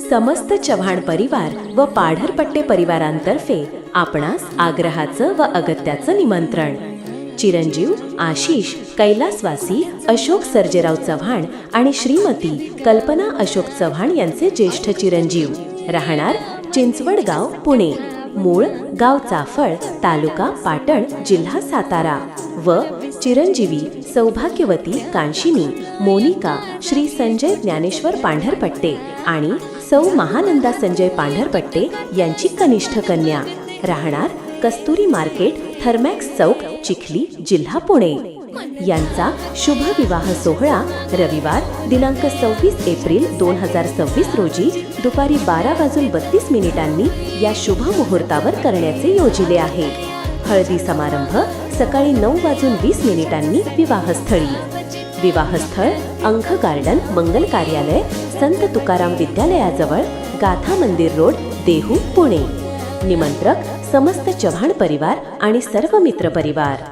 समस्त चव्हाण परिवार व पाढरपट्टे परिवारांतर्फे आपणास आग्रहाचं व अगत्याचं निमंत्रण. चिरंजीव आशिष कैलासवासी अशोक सर्जेराव चव्हाण आणि श्रीमती कल्पना अशोक चव्हाण यांचे ज्येष्ठ चिरंजीव, राहणार चिंचवडगाव पुणे, मूळ गाव चाफळ, तालुका पाटण, जिल्हा सातारा, व चिरंजीवी सौभाग्यवती कांशिनी मोनिका श्री संजय ज्ञानेश्वर पांढरपट्टे आणि सौ महानंदा संजय पांढरपट्टे यांची कनिष्ठ कन्या, राहणार कस्तुरी मार्केट, थर्मॅक्स चौक, चिखली, जिल्हा पुणे, यांचा शुभ विवाह सोहळा रविवार दिनांक 26 एप्रिल 2026 रोजी दुपारी 12:32 या शुभ मुहूर्तावर करण्याचे योजिले आहे. हळदी समारंभ सकाळी 9:20 विवाहस्थळी. विवाहस्थळ अंख गार्डन, मंगल कार्यालय, संत तुकाराम विद्यालयाजवळ, गाथा मंदिर रोड, देहू, पुणे. निमंत्रक समस्त चव्हाण परिवार आणि सर्व मित्र परिवार.